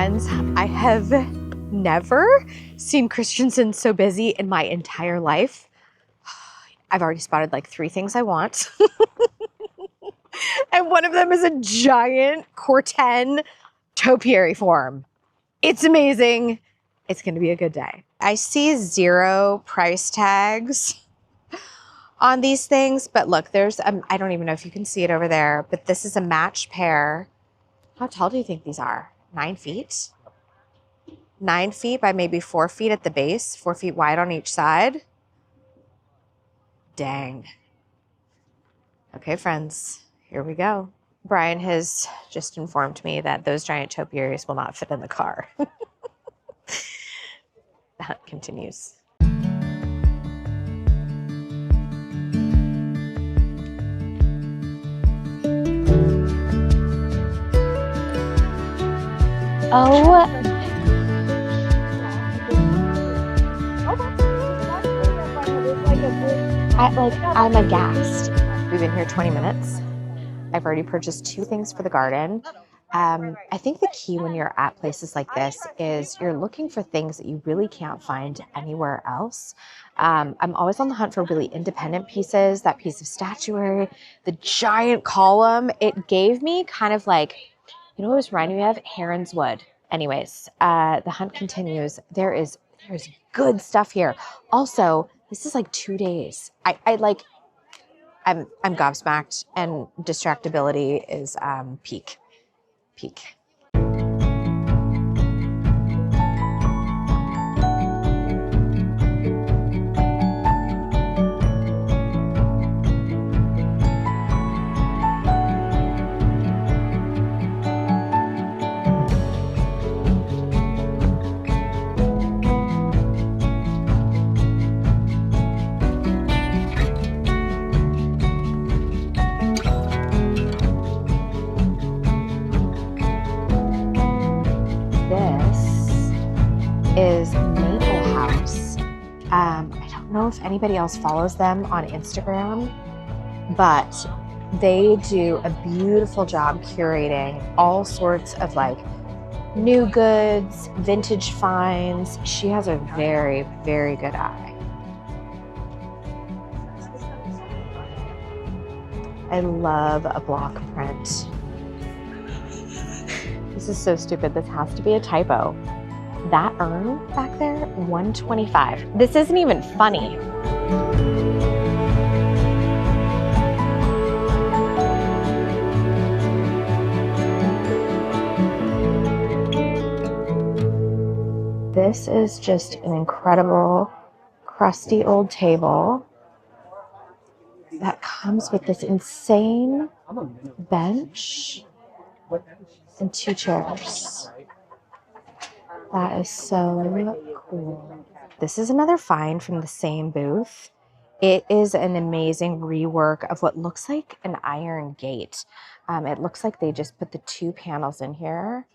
Friends, I have never seen Christianson so busy in my entire life. I've already spotted like 3 things I want. And one of them is a giant Corten topiary form. It's amazing. It's going to be a good day. I see 0 price tags on these things, but look, there's, I don't even know if you can see it over there, but this is a matched pair. How tall do you think these are? 9 feet? 9 feet by maybe 4 feet at the base, 4 feet wide on each side. Dang. Okay, friends, here we go. Brian has just informed me that those giant topiaries will not fit in the car. The hunt continues. Oh, I'm aghast. We've been here 20 minutes. I've already purchased 2 things for the garden. I think the key when you're at places like this is you're looking for things that you really can't find anywhere else. I'm always on the hunt for really independent pieces. That piece of statuary, the giant column, it gave me kind of like, you know what it was reminding me of? Heron's Wood. Anyways, the hunt continues. There's good stuff here. Also, this is like 2 days. I'm gobsmacked, and distractibility is peak. Is Maple House. I don't know if anybody else follows them on Instagram, but they do a beautiful job curating all sorts of like new goods, vintage finds. She has a very, very good eye. I love a block print. This is so stupid. This has to be a typo. That urn back there, $125. This isn't even funny. This is just an incredible, crusty old table that comes with this insane bench and 2 chairs. That is so cool. This is another find from the same booth. It is an amazing rework of what looks like an iron gate. It looks like they just put the 2 panels in here.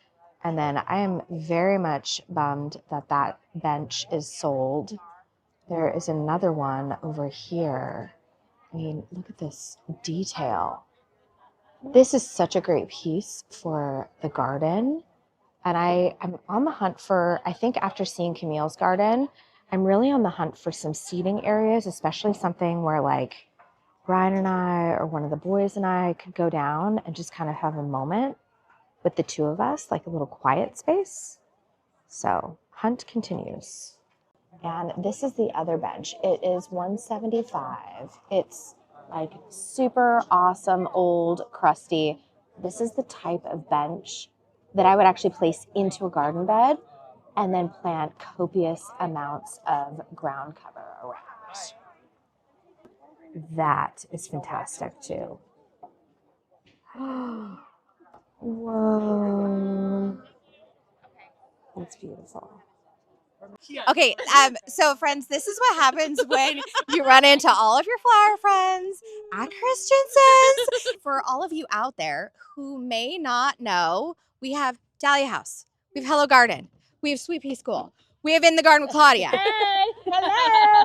And then I am very much bummed that that bench is sold. There is another one over here. I mean, look at this detail. This is such a great piece for the garden. And I'm on the hunt for, I think after seeing Camille's garden, I'm really on the hunt for some seating areas, especially something where like Brian and I or one of the boys and I could go down and just kind of have a moment with the 2 of us, like a little quiet space. So hunt continues. And this is the other bench. It is $175. It's like super awesome, old, crusty. This is the type of bench that I would actually place into a garden bed and then plant copious amounts of ground cover around. That is fantastic too. Whoa. That's beautiful. Okay, so friends, this is what happens when you run into all of your flower friends at Christianson's. For all of you out there who may not know, we have Dahlia House, we have Hello Garden, we have Sweet Pea School, We have In the Garden with Claudia. Hey. Hello.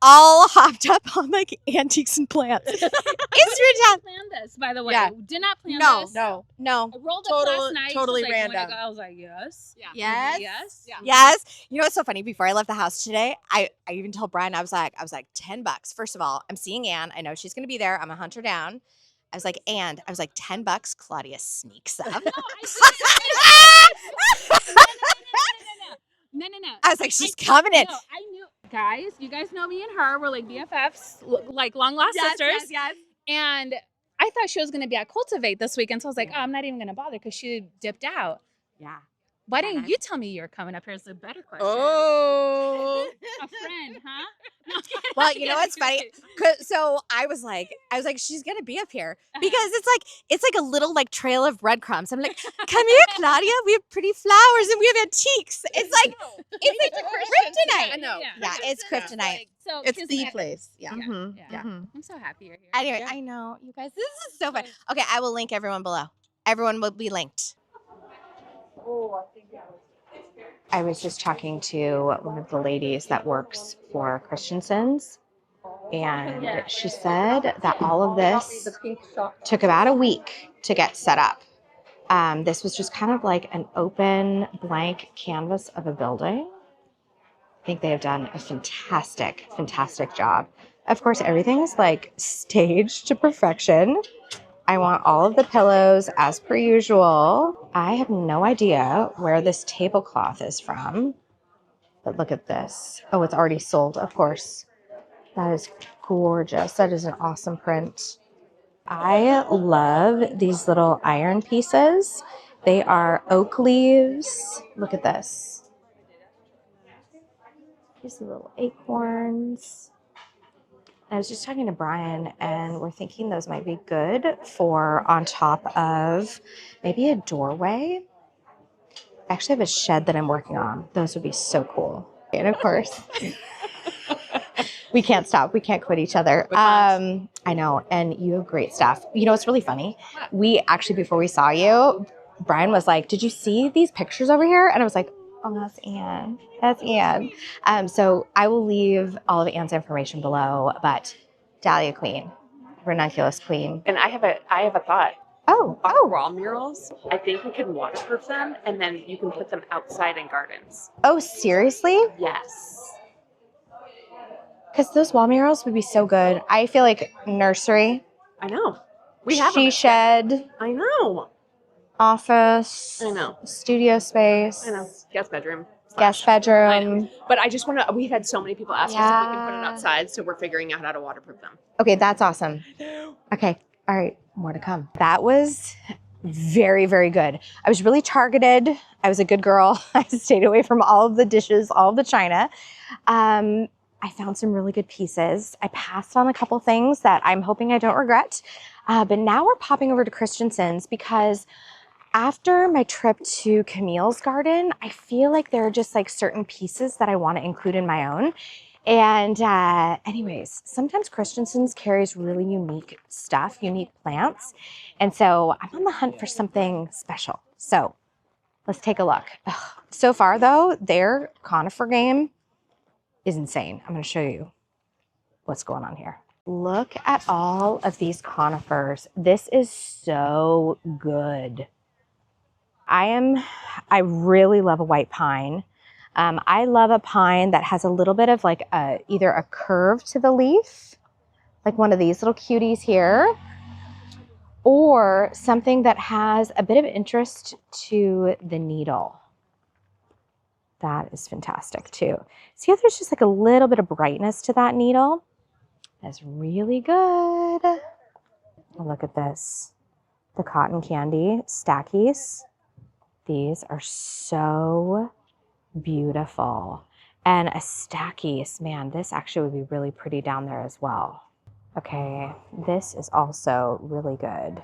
All hopped up on like antiques and plants. It's fantastic. Planned this, by the way. Yeah. Did not plan this. No. I rolled up last night. Totally just, like, random. When I was like, yes. Yeah. Yes. Yes. Yeah. Yes. You know what's so funny? Before I left the house today, I even told Brian, I was like, $10. First of all, I'm seeing Anne. I know she's gonna be there. I'm gonna hunt her down. I was like, $10. Claudia sneaks up. No. I was like, she's coming in. No, I knew. Guys, you guys know me and her. We're like BFFs, like long lost sisters. Yes. And I thought she was going to be at Cultivate this weekend. So I was like, oh, I'm not even going to bother because she dipped out. Yeah. Why didn't you tell me you were coming up here? It's a better question. Oh. A friend, huh? No, well, you know what's funny? So I was like, she's gonna be up here because it's like a little like trail of breadcrumbs. I'm like, come here, Claudia. We have pretty flowers and we have antiques. It's like kryptonite. I know. Yeah, it's kryptonite. So It's the place. Yeah. Mm-hmm. Yeah. Mm-hmm. I'm so happy you're here. Anyway, I know you guys. This is so fun. Okay, I will link everyone below. Everyone will be linked. I was just talking to one of the ladies that works for Christianson's, and she said that all of this took about a week to get set up. This was just kind of like an open blank canvas of a building. I think they have done a fantastic job. Of course, everything is like staged to perfection. I want all of the pillows as per usual. I have no idea where this tablecloth is from, but look at this. Oh, it's already sold, of course. That is gorgeous. That is an awesome print. I love these little iron pieces. They are oak leaves. Look at this. These little acorns. I was just talking to Brian, and we're thinking those might be good for on top of maybe a doorway. I actually have a shed that I'm working on. Those would be so cool. And of course, we can't stop. We can't quit each other. I know. And you have great stuff. You know, it's really funny. We actually, before we saw you, Brian was like, did you see these pictures over here? And I was like, oh, that's Anne. That's Anne. So I will leave all of Anne's information below, but Dahlia Queen, Ranunculus Queen. And I have a thought. Oh. Raw murals. I think we could waterproof them, and then you can put them outside in gardens. Oh, seriously? Yes. Because those wall murals would be so good. I feel like Nursery. I know. We have She Shed. I know. Office. I know. Studio space. I know. Guest bedroom. Guest bedroom. But I just want to. We've had so many people ask us if we can put it outside, so we're figuring out how to waterproof them. Okay, that's awesome. Okay, all right, more to come. That was very, very good. I was really targeted. I was a good girl. I stayed away from all of the dishes, all of the china. I found some really good pieces. I passed on a couple things that I'm hoping I don't regret. But now we're popping over to Christianson's because after my trip to Camille's garden, I feel like there are just like certain pieces that I want to include in my own. And anyways, sometimes Christianson's carries really unique stuff, unique plants. And so I'm on the hunt for something special. So let's take a look. Ugh. So far though, their conifer game is insane. I'm going to show you what's going on here. Look at all of these conifers. This is so good. I really love a white pine. I love a pine that has a little bit of like either a curve to the leaf, like one of these little cuties here, or something that has a bit of interest to the needle. That is fantastic too. See how there's just like a little bit of brightness to that needle? That's really good. Look at this. The cotton candy stackies. These are so beautiful. And a stackies, man, this actually would be really pretty down there as well. Okay, this is also really good.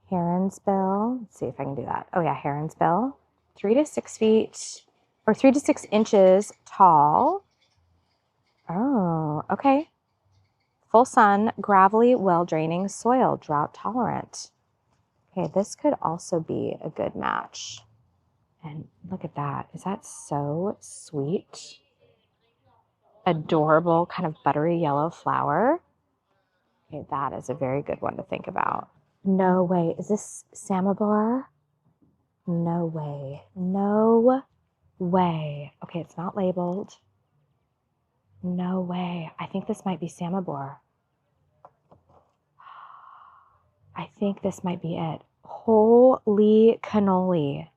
Heron's bill. Let's see if I can do that. Oh yeah, heron's bill. 3 to 6 feet, or 3 to 6 inches tall. Oh, okay. Full sun, gravelly, well-draining soil, drought tolerant. Okay, this could also be a good match. And look at that. Is that so sweet? Adorable kind of buttery yellow flower. Okay, that is a very good one to think about. No way. Is this Samovar? No way. No way. Okay, it's not labeled. No way. I think this might be Samovar. I think this might be it. Holy cannoli.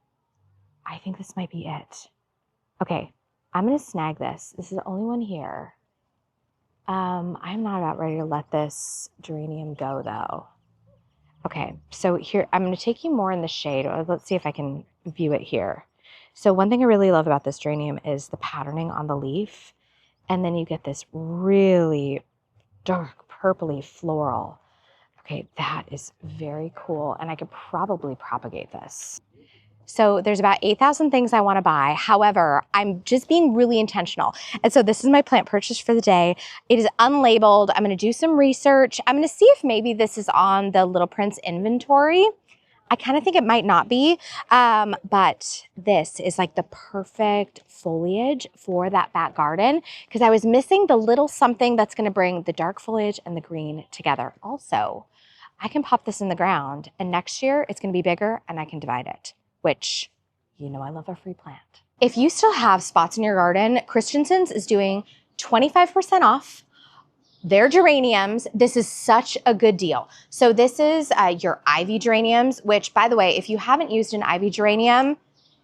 I think this might be it. Okay, I'm going to snag this. This is the only one here. I'm not about ready to let this geranium go though. Okay, so here, I'm going to take you more in the shade. Let's see if I can view it here. So one thing I really love about this geranium is the patterning on the leaf. And then you get this really dark purpley floral. Okay, that is very cool. And I could probably propagate this. So there's about 8,000 things I want to buy. However, I'm just being really intentional. And so this is my plant purchase for the day. It is unlabeled. I'm going to do some research. I'm going to see if maybe this is on the Little Prince inventory. I kind of think it might not be, but this is like the perfect foliage for that back garden because I was missing the little something that's going to bring the dark foliage and the green together. Also, I can pop this in the ground and next year it's going to be bigger and I can divide it, which, you know, I love a free plant. If you still have spots in your garden, Christianson's is doing 25% off their geraniums. This is such a good deal. So this is your ivy geraniums, which by the way, if you haven't used an ivy geranium,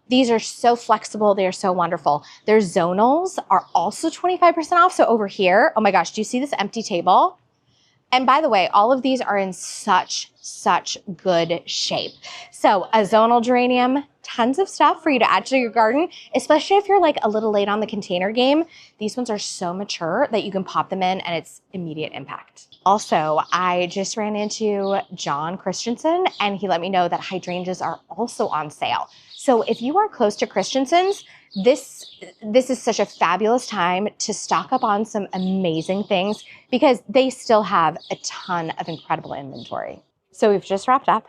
these are so flexible. They are so wonderful. Their zonals are also 25% off. So over here, oh my gosh, do you see this empty table? And by the way, all of these are in such good shape. So a zonal geranium, tons of stuff for you to add to your garden, especially if you're like a little late on the container game. These ones are so mature that you can pop them in and it's immediate impact. Also, I just ran into John Christianson and he let me know that hydrangeas are also on sale. So if you are close to Christianson's, this is such a fabulous time to stock up on some amazing things because they still have a ton of incredible inventory. So we've just wrapped up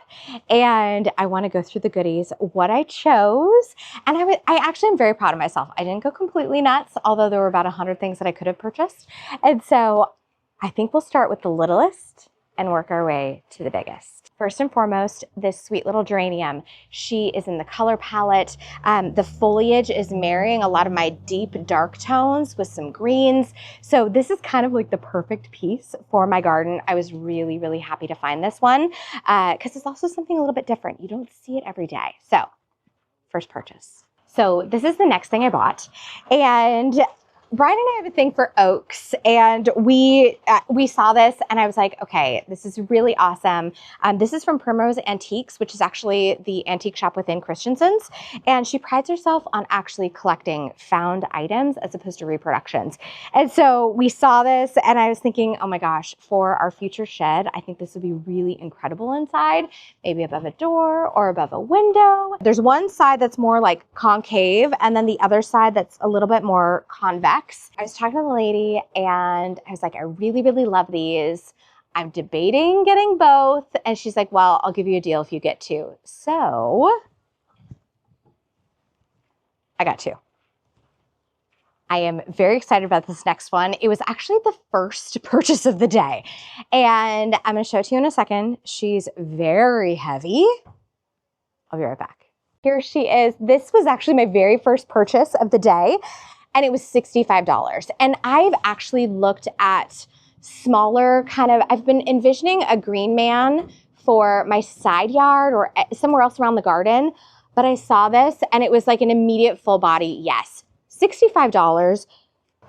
and I want to go through the goodies, what I chose. And I actually am very proud of myself. I didn't go completely nuts, although there were about 100 things that I could have purchased. And so I think we'll start with the littlest and work our way to the biggest. First and foremost, this sweet little geranium. She is in the color palette. The foliage is marrying a lot of my deep dark tones with some greens. So this is kind of like the perfect piece for my garden. I was really happy to find this one because it's also something a little bit different. You don't see it every day. So first purchase. So this is the next thing I bought. And Brian and I have a thing for oaks, and we saw this, and I was like, okay, this is really awesome. This is from Primrose Antiques, which is actually the antique shop within Christianson's, and she prides herself on actually collecting found items as opposed to reproductions. And so we saw this, and I was thinking, oh my gosh, for our future shed, I think this would be really incredible inside, maybe above a door or above a window. There's one side that's more like concave, and then the other side that's a little bit more convex. I was talking to the lady and I was like, I really love these. I'm debating getting both. And she's like, well, I'll give you a deal if you get two. So I got two. I am very excited about this next one. It was actually the first purchase of the day. And I'm going to show it to you in a second. She's very heavy. I'll be right back. Here she is. This was actually my very first purchase of the day. And it was $65. And I've actually looked at smaller I've been envisioning a green man for my side yard or somewhere else around the garden. But I saw this and it was like an immediate full body yes. $65.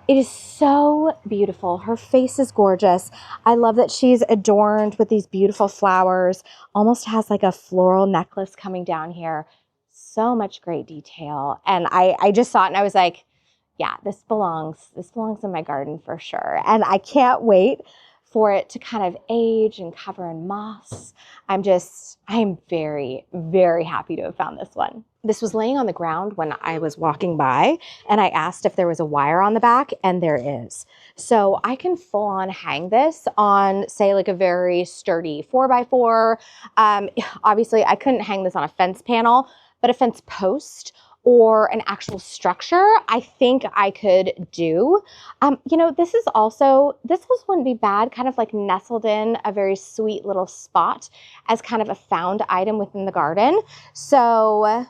It is so beautiful. Her face is gorgeous. I love that she's adorned with these beautiful flowers. Almost has like a floral necklace coming down here. So much great detail. And I just saw it and I was like, yeah, this belongs in my garden for sure. And I can't wait for it to kind of age and cover in moss. I'm very happy to have found this one. This was laying on the ground when I was walking by and I asked if there was a wire on the back and there is. So I can full on hang this on say like a very sturdy 4x4. Obviously I couldn't hang this on a fence panel, but a fence post or an actual structure, I think I could do. You know, this wouldn't be bad, kind of like nestled in a very sweet little spot as kind of a found item within the garden. So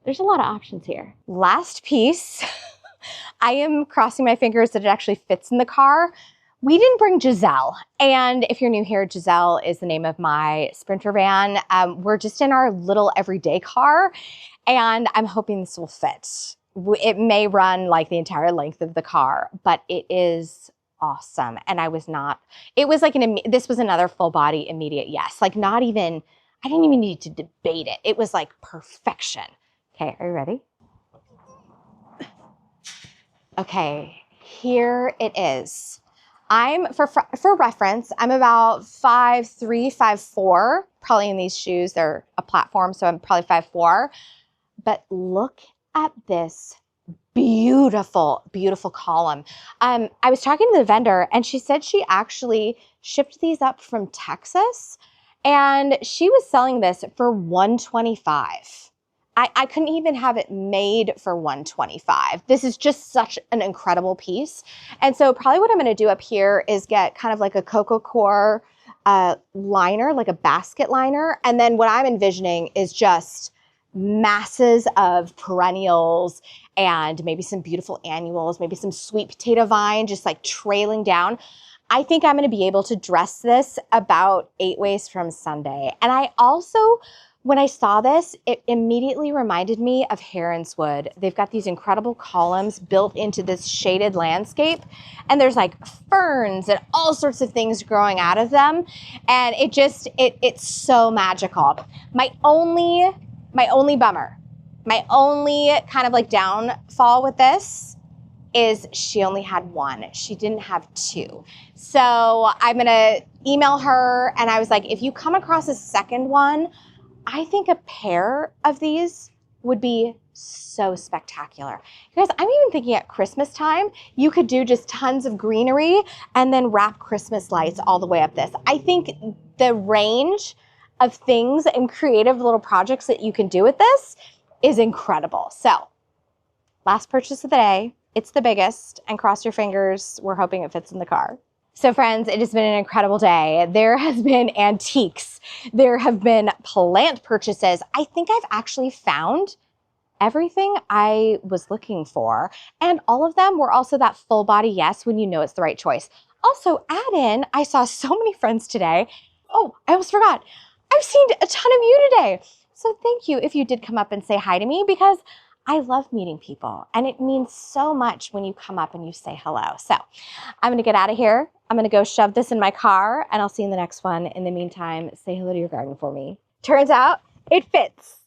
there's a lot of options here. Last piece, I am crossing my fingers that it actually fits in the car. We didn't bring Giselle. And if you're new here, Giselle is the name of my Sprinter van. We're just in our little everyday car, and I'm hoping this will fit. It may run like the entire length of the car, but it is awesome. And this was another full body immediate yes. Like I didn't even need to debate it. It was like perfection. Okay, are you ready? Okay, here it is. For reference, I'm about 5'3", 5'4", probably in these shoes. They're a platform, so I'm probably 5'4". But look at this beautiful, beautiful column. I was talking to the vendor, and she said she actually shipped these up from Texas, and she was selling this for $125. I couldn't even have it made for $125. This is just such an incredible piece. And so probably what I'm gonna do up here is get kind of like a Coco Core liner, like a basket liner. And then what I'm envisioning is just masses of perennials and maybe some beautiful annuals, maybe some sweet potato vine just like trailing down. I think I'm gonna be able to dress this about 8 ways from Sunday. And I also, when I saw this, it immediately reminded me of Heronswood. They've got these incredible columns built into this shaded landscape, and there's like ferns and all sorts of things growing out of them. And it's so magical. My only bummer, my only kind of like downfall with this is she only had one. She didn't have two. So I'm gonna email her, and I was like, if you come across a second one, I think a pair of these would be so spectacular. Guys, I'm even thinking at Christmas time, you could do just tons of greenery and then wrap Christmas lights all the way up this. I think the range of things and creative little projects that you can do with this is incredible. So, last purchase of the day. It's the biggest, and cross your fingers, we're hoping it fits in the car. So friends, it has been an incredible day. There has been antiques. There have been plant purchases. I think I've actually found everything I was looking for. And all of them were also that full body yes when you know it's the right choice. Also, add in, I saw so many friends today. Oh, I almost forgot. I've seen a ton of you today. So thank you if you did come up and say hi to me, because I love meeting people, and it means so much when you come up and you say hello. So I'm gonna get out of here. I'm gonna go shove this in my car, and I'll see you in the next one. In the meantime, say hello to your garden for me. Turns out it fits.